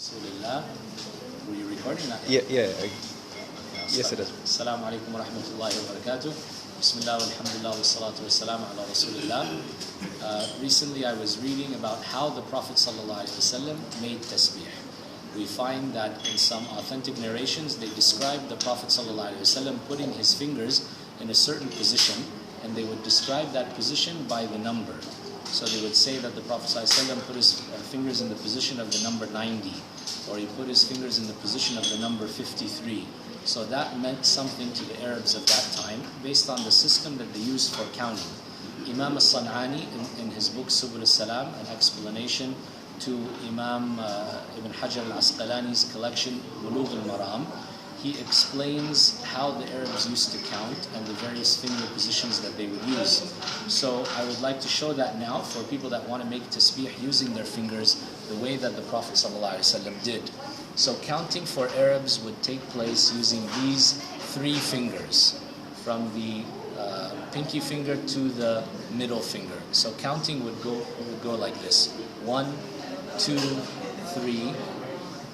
Rasulullah. Were you recording that? Yeah. Yes, it is. Assalamu alaikum wa rahmatullahi wa barakatuh. Bismillah walhamdulillah wa salatu wa salam ala Rasulullah. Recently I was reading about how the Prophet ﷺ made tasbeeh. We find that in some authentic narrations they describe the Prophet ﷺ putting his fingers in a certain position, and they would describe that position by the number. So they would say that the Prophet ﷺ put his fingers in the position of the number 90, or he put his fingers in the position of the number 53. So that meant something to the Arabs of that time, based on the system that they used for counting. Imam al-San'ani, in his book Subul salaam, an explanation to Imam Ibn Hajar al-Asqalani's collection Bulugh al-Maram, he explains how the Arabs used to count and the various finger positions that they would use. So I would like to show that now for people that want to make tasbeeh using their fingers the way that the Prophet ﷺ did. So counting for Arabs would take place using these three fingers, from the pinky finger to the middle finger. So counting would go like this: 1, 2, 3,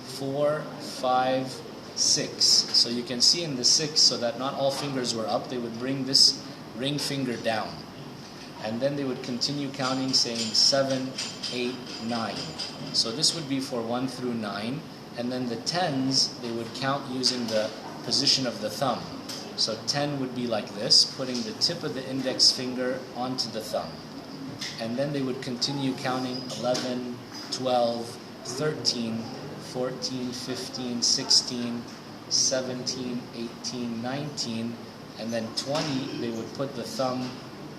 4, 5, 6. So you can see in the 6, so that not all fingers were up, they would bring this ring finger down. And then they would continue counting, saying 7, 8, 9. So this would be for 1 through 9. And then the 10s, they would count using the position of the thumb. So 10 would be like this, putting the tip of the index finger onto the thumb. And then they would continue counting 11, 12, 13, 14, 15, 16, 17, 18, 19, and then 20, they would put the thumb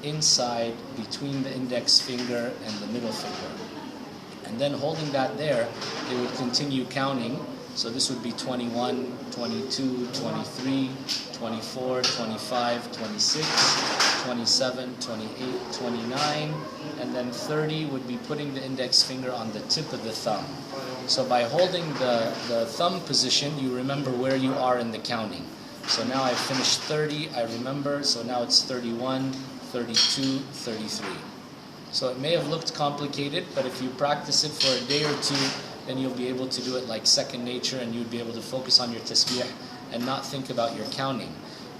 inside between the index finger and the middle finger. And then holding that there, they would continue counting. So this would be 21, 22, 23, 24, 25, 26, 27, 28, 29, and then 30 would be putting the index finger on the tip of the thumb. So by holding the thumb position, you remember where you are in the counting. So now I've finished 30, I remember, so now it's 31, 32, 33. So it may have looked complicated, but if you practice it for a day or two, then you'll be able to do it like second nature, and you'll be able to focus on your tasbeeh and not think about your counting.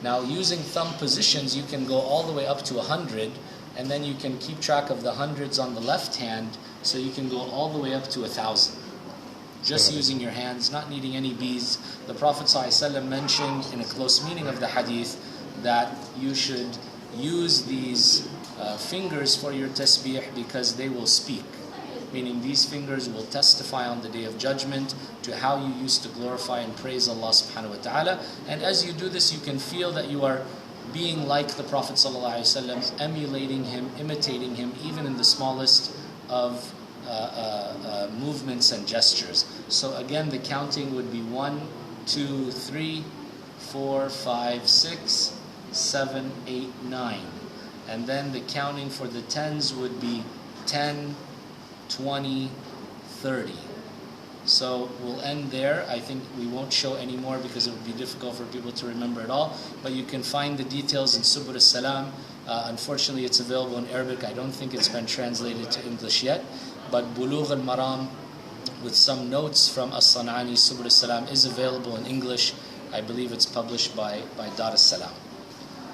Now, using thumb positions, you can go all the way up to 100, and then you can keep track of the hundreds on the left hand, so you can go all the way up to 1,000. Just using your hands, not needing any beads. The Prophet ﷺ mentioned in a close meaning of the hadith that you should use these fingers for your tasbeeh because they will speak. Meaning these fingers will testify on the Day of Judgment to how you used to glorify and praise Allah subhanahu wa ta'ala. And as you do this, you can feel that you are being like the Prophet ﷺ, emulating him, imitating him, even in the smallest of movements and gestures. So again, the counting would be 1, 2, 3, 4, 5, 6, 7, 8, 9. And then the counting for the 10s would be 10, 20, 30. So we'll end there. I think we won't show any more because it would be difficult for people to remember it all. But you can find the details in Subul salaam. Unfortunately, it's available in Arabic. I don't think it's been translated to English yet. But Bulugh al-Maram, with some notes from al-San'ani, Subul salaam, is available in English. I believe it's published by Dar as-Salam.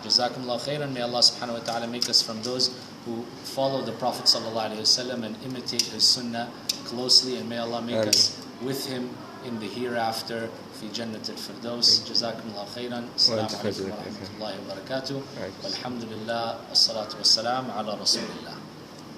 Jazakumullah khairan. May Allah subhanahu wa ta'ala make us from those who follow the Prophet ﷺ and imitate his Sunnah closely, and may Allah make us with him in the hereafter, fi Jannat al-Firdaus. Jazakumullah khairan. Assalamu alaikum wa rahmatullahi wa barakatuh. Walhamdulillah, wassalatu wassalam ala Rasulillah.